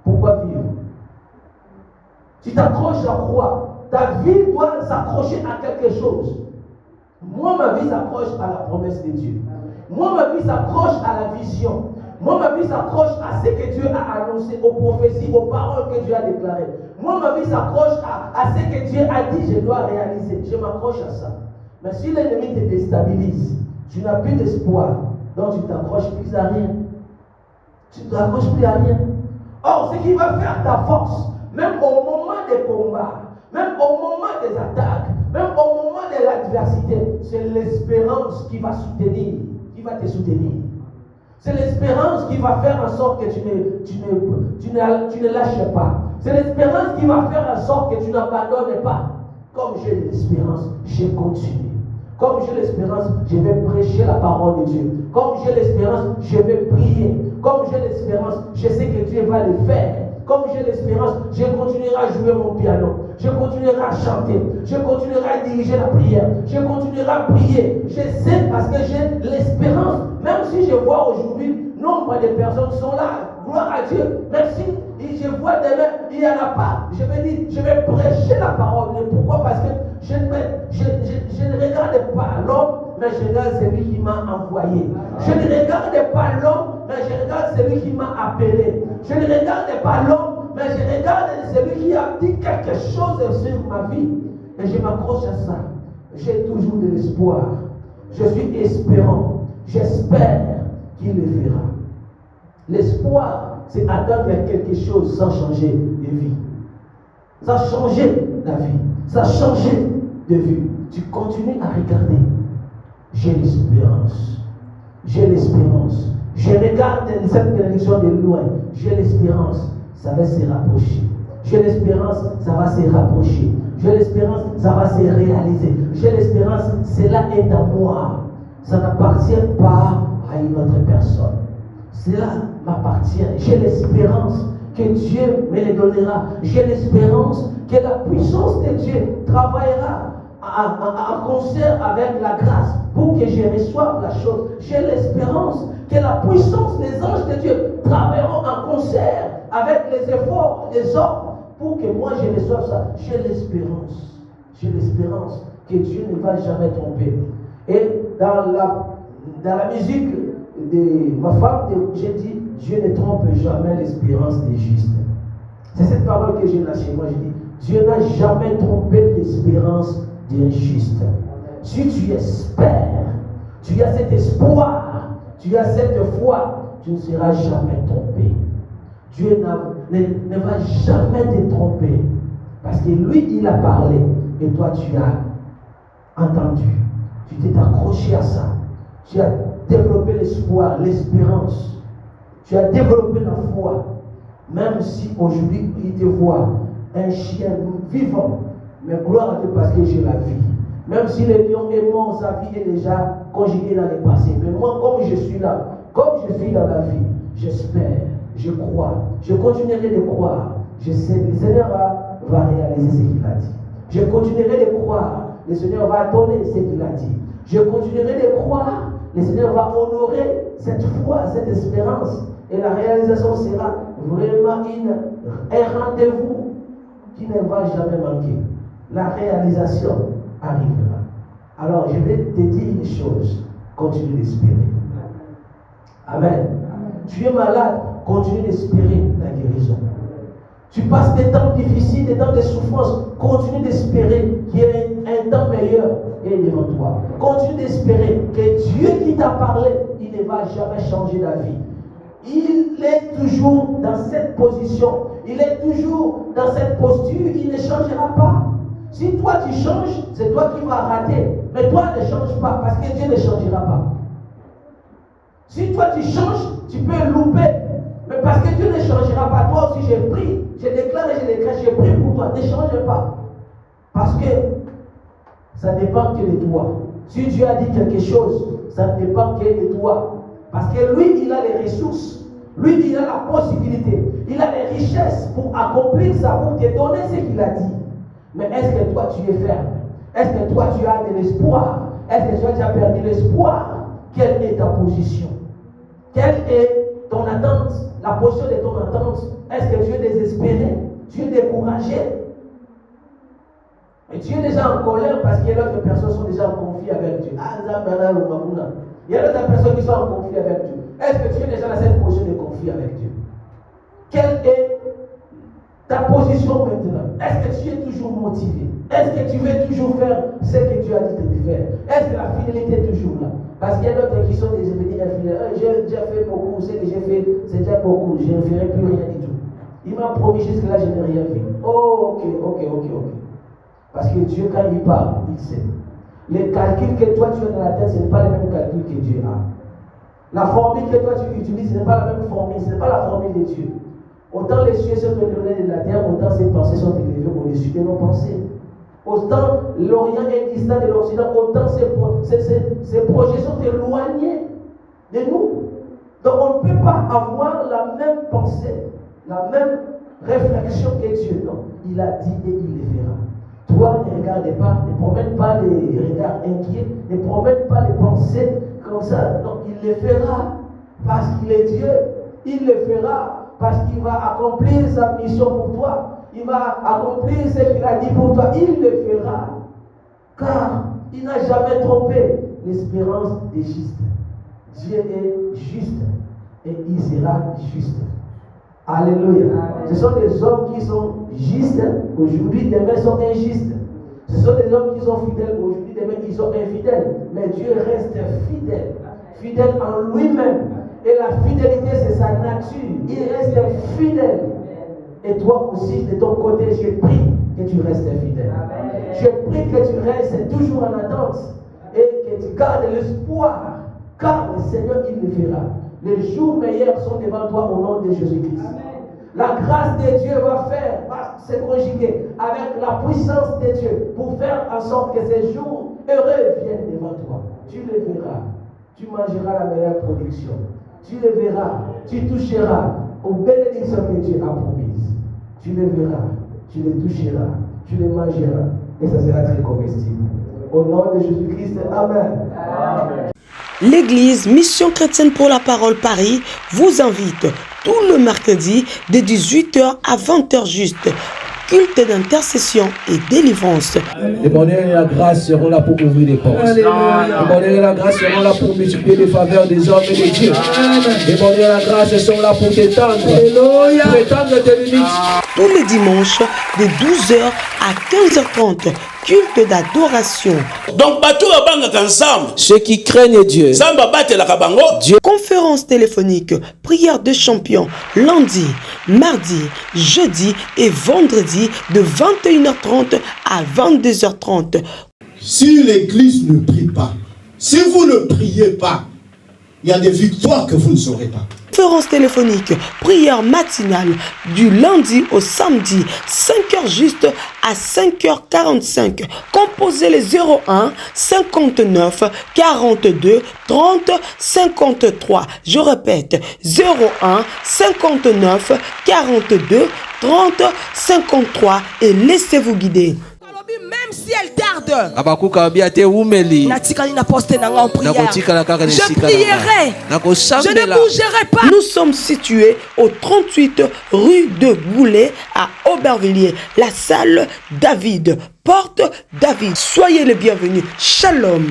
S2: Pourquoi vivre? Tu t'accroches à quoi? Ta vie doit s'accrocher à quelque chose. Moi, ma vie s'accroche à la promesse de Dieu. Moi, ma vie s'accroche à la vision. Moi, ma vie s'accroche à ce que Dieu a annoncé, aux prophéties, aux paroles que Dieu a déclarées. Moi, ma vie s'accroche à ce que Dieu a dit, je dois réaliser. Je m'accroche à ça. Mais si l'ennemi te déstabilise, tu n'as plus d'espoir, donc tu ne t'accroches plus à rien. Tu ne t'accroches plus à rien. Or, ce qui va faire ta force, même au moment des combats, même au moment des attaques, même au moment de l'adversité, c'est l'espérance qui va soutenir, qui va te soutenir. C'est l'espérance qui va faire en sorte que tu ne lâches pas. C'est l'espérance qui va faire en sorte que tu n'abandonnes pas. Comme j'ai l'espérance, je continue. Comme j'ai l'espérance, je vais prêcher la parole de Dieu. Comme j'ai l'espérance, je vais prier. Comme j'ai l'espérance, je sais que Dieu va le faire. Comme j'ai l'espérance, je continuerai à jouer mon piano. Je continuerai à chanter. Je continuerai à diriger la prière. Je continuerai à prier. Je sais parce que j'ai l'espérance. Même si je vois aujourd'hui, nombre de personnes sont là. Gloire à Dieu. Même si je vois demain, il n'y en a pas. Je me dis, je vais prêcher la parole. Mais pourquoi? Parce que je ne regarde pas l'homme, mais je regarde celui qui m'a envoyé. Je ne regarde pas l'homme, mais je regarde celui qui m'a appelé. Je ne regarde pas l'homme, mais je regarde celui qui a dit quelque chose sur ma vie. Et je m'accroche à ça. J'ai toujours de l'espoir. Je suis espérant. J'espère qu'il le fera. L'espoir, c'est attendre quelque chose sans changer de vie. Sans changer la vie. Sans changer de vue. Tu continues à regarder. J'ai l'espérance. J'ai l'espérance. Je regarde cette bénédiction de loin. J'ai l'espérance. Ça va se rapprocher. J'ai l'espérance. Ça va se rapprocher. J'ai l'espérance. Ça va se réaliser. J'ai l'espérance. Cela est à moi. Ça n'appartient pas à une autre personne. Cela m'appartient. J'ai l'espérance que Dieu me les donnera. J'ai l'espérance que la puissance de Dieu travaillera en concert avec la grâce pour que je reçoive la chose. J'ai l'espérance que la puissance des anges de Dieu travailleront en concert avec les efforts des hommes pour que moi je reçoive ça. J'ai l'espérance. J'ai l'espérance que Dieu ne va jamais tromper. Et dans la musique de ma femme, j'ai dit, Dieu ne trompe jamais l'espérance des justes. C'est cette parole que j'ai là chez moi. Je dis, Dieu n'a jamais trompé l'espérance des justes. Si tu espères, tu as cet espoir, tu as cette foi, tu ne seras jamais trompé. Dieu ne va jamais te tromper. Parce que lui, il a parlé. Et toi, tu as entendu. Tu t'es accroché à ça. Tu as développé l'espoir, l'espérance. Tu as développé la foi. Même si aujourd'hui, il te voit un chien vivant. Mais gloire à Dieu parce que j'ai la vie. Même si le lion est mort, sa vie est déjà conjuguée dans le passé. Mais moi, comme je suis là, comme je suis dans la vie, j'espère, je crois, je continuerai de croire. Je sais que le Seigneur va réaliser ce qu'il a dit. Je continuerai de croire. Le Seigneur va donner ce qu'il a dit. Je continuerai de croire. Le Seigneur va honorer cette foi, cette espérance. Et la réalisation sera vraiment un rendez-vous qui ne va jamais manquer. La réalisation arrivera. Alors, je vais te dire une chose. Continue d'espérer. Amen. Tu es malade, continue d'espérer la guérison. Tu passes des temps difficiles, des temps de souffrance, continue d'espérer qu'il y ait un temps meilleur et devant toi. Continue d'espérer que Dieu qui t'a parlé, il ne va jamais changer d'avis. Il est toujours dans cette position, il est toujours dans cette posture, il ne changera pas. Si toi tu changes, c'est toi qui vas rater. Mais toi ne change pas parce que Dieu ne changera pas. Si toi tu changes, tu peux louper. Mais parce que Dieu ne changera pas, toi aussi j'ai pris, je déclare et je déclare, j'ai pris pour toi, ne change pas. Parce que ça ne dépend que de toi. Si Dieu a dit quelque chose, ça ne dépend que de toi. Parce que lui, il a les ressources. Lui, il a la possibilité. Il a les richesses pour accomplir ça, pour te donner ce qu'il a dit. Mais est-ce que toi, tu es ferme? Est-ce que toi, tu as de l'espoir? Est-ce que toi, tu as perdu l'espoir? Quelle est ta position? Quelle est ton attente? La position de ton attente? Est-ce que tu es désespéré? Tu es découragé? Et tu es déjà en colère parce qu'il y a d'autres personnes qui sont déjà en conflit avec Dieu. Il y a d'autres personnes qui sont en conflit avec Dieu. Est-ce que tu es déjà dans cette position de conflit avec Dieu? Quelle est ta position maintenant? Est-ce que tu es toujours motivé? Est-ce que tu veux toujours faire ce que Dieu a dit de faire? Est-ce que la fidélité est toujours là? Parce qu'il y a d'autres qui sont des infidèles. J'ai déjà fait beaucoup, ce que j'ai fait, c'est déjà beaucoup. Je ne ferai plus rien du tout. Il m'a promis jusque-là, je n'ai rien fait. Oh, ok. Parce que Dieu, quand il parle, il sait. Les calculs que toi tu as dans la tête, ce n'est pas les mêmes calculs que Dieu a. La formule que toi tu utilises, ce n'est pas la même formule, ce n'est pas la formule de Dieu. Autant les cieux sont élevés de la terre, autant ses pensées sont élevées au-dessus de nos pensées. Autant l'Orient est distant de l'Occident, autant ses projets sont éloignés de nous. Donc on ne peut pas avoir la même pensée, la même réflexion que Dieu. Non, il a dit et il le fera. Toi, ne regardez pas, ne promène pas les regards inquiets, ne promène pas les pensées comme ça. Non, il le fera parce qu'il est Dieu. Il le fera parce qu'il va accomplir sa mission pour toi. Il va accomplir ce qu'il a dit pour toi. Il le fera. Car il n'a jamais trompé l'espérance des justes. Dieu est juste et il sera juste. Alléluia. Ce sont des hommes qui sont justes aujourd'hui, demain sont injustes. Ce sont des hommes qui sont fidèles aujourd'hui, demain ils sont infidèles. Mais Dieu reste fidèle. Fidèle en lui-même. Et la fidélité, c'est sa nature. Il reste fidèle. Et toi aussi, de ton côté, je prie que tu restes fidèle. Je prie que tu restes toujours en attente. Et que tu gardes l'espoir. Car le Seigneur, il le fera. Les jours meilleurs sont devant toi au nom de Jésus-Christ. La grâce de Dieu va se conjuguer avec la puissance de Dieu pour faire en sorte que ces jours heureux viennent devant toi. Tu le verras. Tu mangeras la meilleure production. Tu le verras. Tu toucheras aux bénédictions que Dieu a promises. Tu le verras. Tu le toucheras. Tu le mangeras. Et ça sera très comestible. Au nom de Jésus-Christ. Amen. Amen.
S1: L'église Mission Chrétienne pour la Parole Paris vous invite tout le mercredi de 18h à 20h juste. Culte d'intercession et délivrance.
S2: Le bonheur et la grâce seront là pour ouvrir les portes. Le bonheur et la grâce seront là pour multiplier les faveurs des hommes et des dieux. Le bonheur et la grâce sont là pour t'étendre. Pour étendre tes limites.
S1: Tous les dimanches de 12h à 15h30. Culte d'adoration.
S3: Donc,
S5: ceux qui craignent Dieu,
S1: Dieu. Conférence téléphonique, prière de champion, lundi, mardi, jeudi et vendredi de 21h30 à 22h30.
S4: Si l'église ne prie pas, si vous ne priez pas, il y a des victoires que vous ne saurez pas.
S1: Conférence téléphonique, prière matinale du lundi au samedi, 5h juste à 5h45. Composez les 01 59 42 30 53. Je répète, 01 59 42 30 53 et laissez-vous guider.
S5: même si elle tarde,
S1: je prierai, je ne bougerai pas. Nous sommes situés au 38 rue de Goulet à Aubervilliers, la salle David, porte David. Soyez les bienvenus. Shalom.